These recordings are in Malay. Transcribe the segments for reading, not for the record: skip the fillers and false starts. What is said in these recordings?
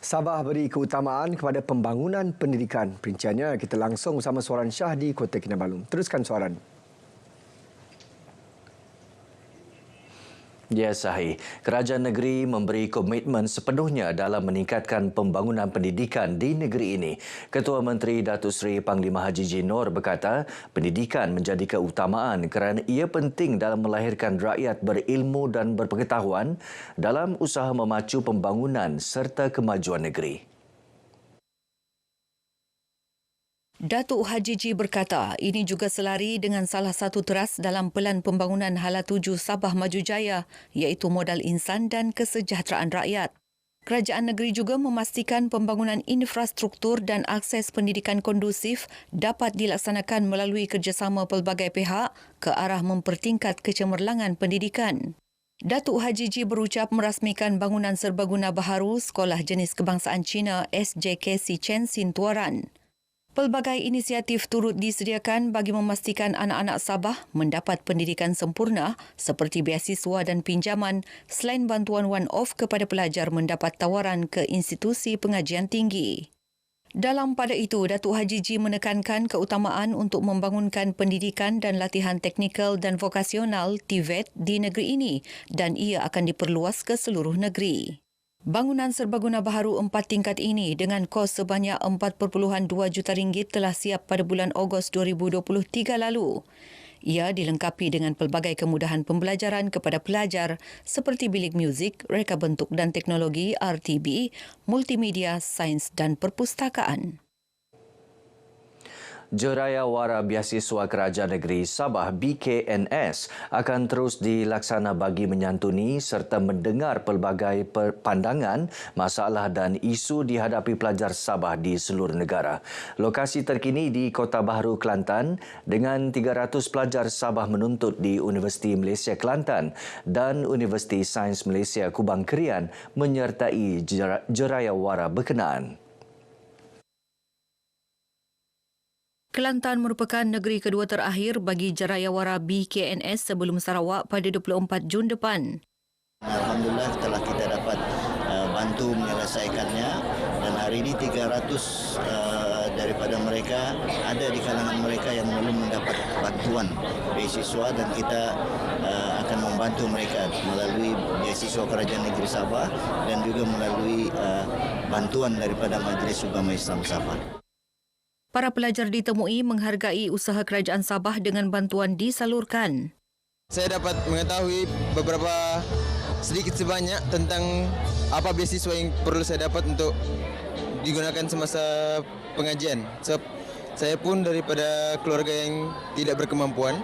Sabah beri keutamaan kepada pembangunan pendidikan. Perinciannya kita langsung bersama Suaran Shah di Kota Kinabalu. Teruskan Suaran. Ya, sahih. Kerajaan negeri memberi komitmen sepenuhnya dalam meningkatkan pembangunan pendidikan di negeri ini. Ketua Menteri Datuk Seri Panglima Haji J. Noor berkata, pendidikan menjadi keutamaan kerana ia penting dalam melahirkan rakyat berilmu dan berpengetahuan dalam usaha memacu pembangunan serta kemajuan negeri. Datuk Haji J berkata ini juga selari dengan salah satu teras dalam Pelan Pembangunan Hala 7 Sabah Maju Jaya iaitu modal insan dan kesejahteraan rakyat. Kerajaan negeri juga memastikan pembangunan infrastruktur dan akses pendidikan kondusif dapat dilaksanakan melalui kerjasama pelbagai pihak ke arah mempertingkat kecemerlangan pendidikan. Datuk Haji J berucap merasmikan bangunan serbaguna baharu Sekolah Jenis Kebangsaan Cina SJKC Chen Sin Tuaran. Pelbagai inisiatif turut disediakan bagi memastikan anak-anak Sabah mendapat pendidikan sempurna seperti beasiswa dan pinjaman selain bantuan one-off kepada pelajar mendapat tawaran ke institusi pengajian tinggi. Dalam pada itu, Datuk Haji J menekankan keutamaan untuk membangunkan pendidikan dan latihan teknikal dan vokasional TVET di negeri ini dan ia akan diperluas ke seluruh negeri. Bangunan serbaguna baharu 4 tingkat ini dengan kos sebanyak 4.2 juta ringgit telah siap pada bulan Ogos 2023 lalu. Ia dilengkapi dengan pelbagai kemudahan pembelajaran kepada pelajar seperti bilik muzik, reka bentuk dan teknologi RTB, multimedia, sains dan perpustakaan. Jeraya Wara Beasiswa Kerajaan Negeri Sabah BKNS akan terus dilaksana bagi menyantuni serta mendengar pelbagai pandangan, masalah dan isu dihadapi pelajar Sabah di seluruh negara. Lokasi terkini di Kota Baharu, Kelantan dengan 300 pelajar Sabah menuntut di Universiti Malaysia Kelantan dan Universiti Sains Malaysia Kubang Kerian menyertai Jeraya Wara berkenaan. Kelantan merupakan negeri kedua terakhir bagi Jerayawara BKNS sebelum Sarawak pada 24 Jun depan. Alhamdulillah telah kita dapat bantu menyelesaikannya dan hari ini 300 daripada mereka ada di kalangan mereka yang belum mendapat bantuan beasiswa dan kita akan membantu mereka melalui beasiswa Kerajaan Negeri Sabah dan juga melalui bantuan daripada Majlis Ugama Islam Sabah. Para pelajar ditemui menghargai usaha Kerajaan Sabah dengan bantuan disalurkan. Saya dapat mengetahui beberapa sedikit sebanyak tentang apa beasiswa yang perlu saya dapat untuk digunakan semasa pengajian. Saya pun daripada keluarga yang tidak berkemampuan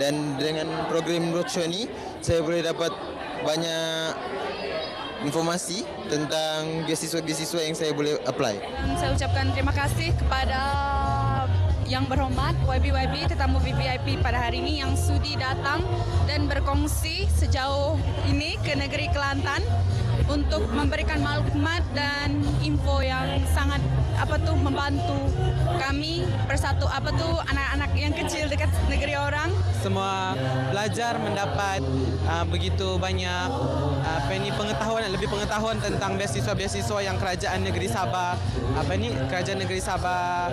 dan dengan program roadshow ini saya boleh dapat banyak informasi tentang beasiswa-beasiswa yang saya boleh apply. Saya ucapkan terima kasih kepada yang berhormat YB tetamu VIP pada hari ini yang sudi datang dan berkongsi sejauh ini ke negeri Kelantan untuk memberikan maklumat dan info yang sangat membantu kami persatu anak-anak yang kecil dekat negeri orang. Semua pelajar mendapat begitu banyak lebih pengetahuan tentang beasiswa-beasiswa yang Kerajaan Negeri Sabah Kerajaan Negeri Sabah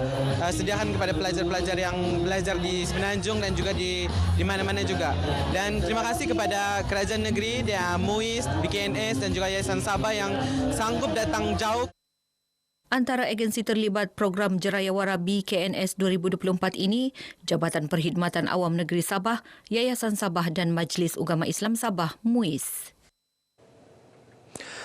sediakan kepada pelajar-pelajar yang belajar di Semenanjung dan juga di mana-mana juga. Dan terima kasih kepada Kerajaan Negeri, MUIS, BKNS dan juga Yayasan Sabah yang sanggup datang jauh. Antara agensi terlibat program Jerayawara BKNS 2024 ini, Jabatan Perkhidmatan Awam Negeri Sabah, Yayasan Sabah dan Majlis Ugama Islam Sabah, MUIS.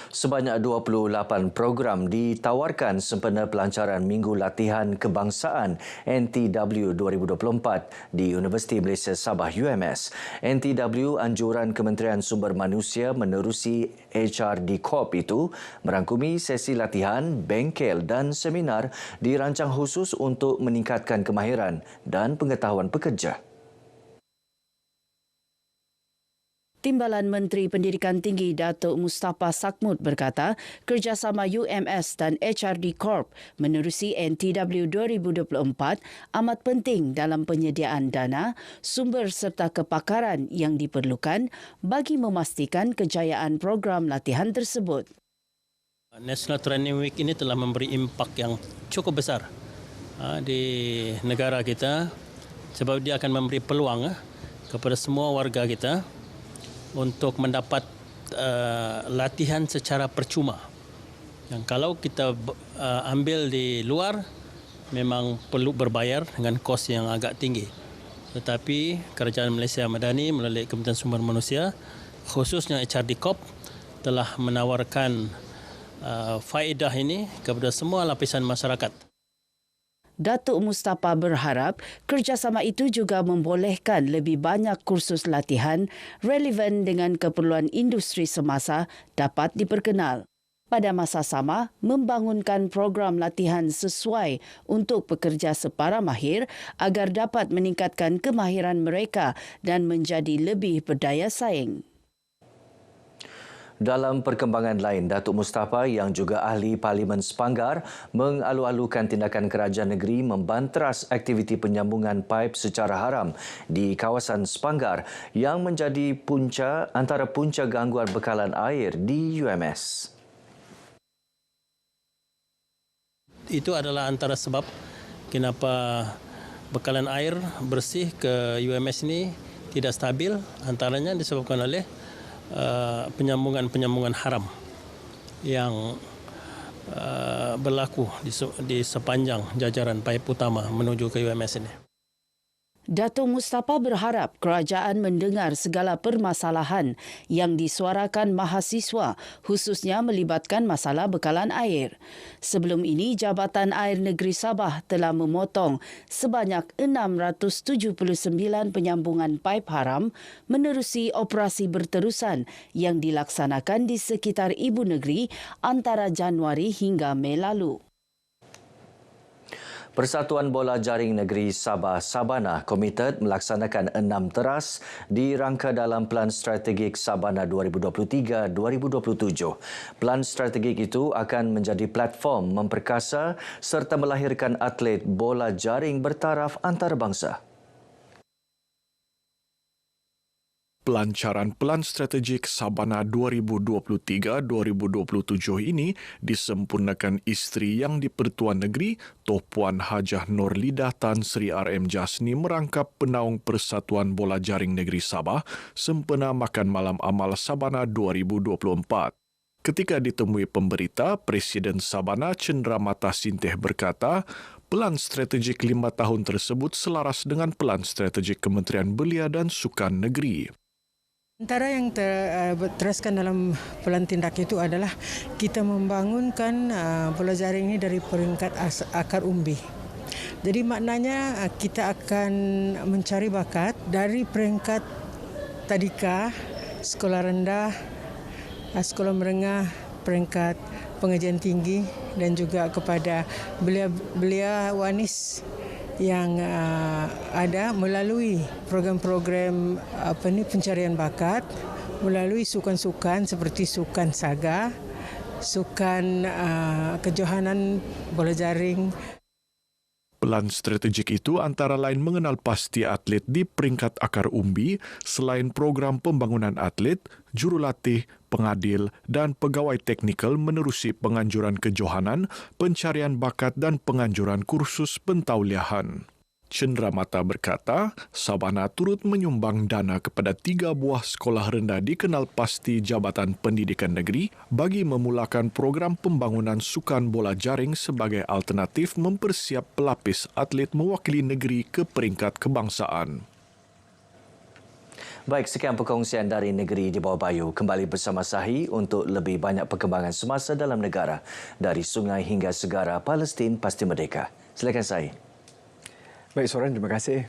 Sebanyak 28 program ditawarkan sempena pelancaran Minggu Latihan Kebangsaan NTW 2024 di Universiti Malaysia Sabah UMS. NTW anjuran Kementerian Sumber Manusia menerusi HRD Corp itu merangkumi sesi latihan, bengkel dan seminar dirancang khusus untuk meningkatkan kemahiran dan pengetahuan pekerja. Timbalan Menteri Pendidikan Tinggi Datuk Mustafa Sakmud berkata, kerjasama UMS dan HRD Corp menerusi NTW 2024 amat penting dalam penyediaan dana, sumber serta kepakaran yang diperlukan bagi memastikan kejayaan program latihan tersebut. National Training Week ini telah memberi impak yang cukup besar di negara kita sebab dia akan memberi peluang kepada semua warga kita untuk mendapat latihan secara percuma. Yang kalau kita ambil di luar memang perlu berbayar dengan kos yang agak tinggi. Tetapi Kerajaan Malaysia Madani melalui Kementerian Sumber Manusia khususnya HRD Corp telah menawarkan faedah ini kepada semua lapisan masyarakat. Datuk Mustapa berharap kerjasama itu juga membolehkan lebih banyak kursus latihan relevan dengan keperluan industri semasa dapat diperkenal. Pada masa sama, membangunkan program latihan sesuai untuk pekerja separa mahir agar dapat meningkatkan kemahiran mereka dan menjadi lebih berdaya saing. Dalam perkembangan lain, Datuk Mustapa yang juga ahli Parlimen Sepanggar mengalu-alukan tindakan kerajaan negeri membanteras aktiviti penyambungan paip secara haram di kawasan Sepanggar yang menjadi antara punca gangguan bekalan air di UMS. Itu adalah antara sebab kenapa bekalan air bersih ke UMS ini tidak stabil, antaranya disebabkan oleh penyambungan haram yang berlaku di sepanjang jajaran paip utama menuju ke UMS ini. Datuk Mustapa berharap kerajaan mendengar segala permasalahan yang disuarakan mahasiswa khususnya melibatkan masalah bekalan air. Sebelum ini, Jabatan Air Negeri Sabah telah memotong sebanyak 679 penyambungan paip haram menerusi operasi berterusan yang dilaksanakan di sekitar ibu negeri antara Januari hingga Mei lalu. Persatuan Bola Jaring Negeri Sabah Sabana komited melaksanakan 6 teras di rangka dalam Pelan Strategik Sabana 2023-2027. Pelan strategik itu akan menjadi platform memperkasa serta melahirkan atlet bola jaring bertaraf antarabangsa. Pelancaran Pelan Strategik Sabana 2023-2027 ini disempurnakan isteri yang di-Pertuan Negeri, Toh Puan Hajah Nurlidah Tan Sri RM Jasni merangkap penaung Persatuan Bola Jaring Negeri Sabah sempena Makan Malam Amal Sabana 2024. Ketika ditemui pemberita, Presiden Sabana Cenderamata Sinteh berkata, Pelan strategik 5 tahun tersebut selaras dengan Pelan Strategik Kementerian Belia dan Sukan Negeri. Antara yang terteraskan dalam pelan tindak itu adalah kita membangunkan bola jaring ini dari peringkat akar umbi. Jadi maknanya kita akan mencari bakat dari peringkat tadika, sekolah rendah, sekolah menengah, peringkat pengajian tinggi dan juga kepada belia wanis yang ada melalui program-program pencarian bakat, melalui sukan-sukan seperti sukan saga, sukan kejohanan bola jaring. Pelan strategik itu antara lain mengenal pasti atlet di peringkat akar umbi selain program pembangunan atlet, jurulatih, pengadil dan pegawai teknikal menerusi penganjuran kejohanan, pencarian bakat dan penganjuran kursus pentauliahan. Cenderamata berkata, Sabana turut menyumbang dana kepada 3 buah sekolah rendah dikenal pasti Jabatan Pendidikan Negeri bagi memulakan program pembangunan sukan bola jaring sebagai alternatif mempersiap pelapis atlet mewakili negeri ke peringkat kebangsaan. Baik, sekian perkongsian dari Negeri di Bawah Bayu. Kembali bersama Sahi untuk lebih banyak perkembangan semasa dalam negara. Dari sungai hingga segara, Palestin pasti merdeka. Silakan Sahi. Baik, Soran, terima kasih.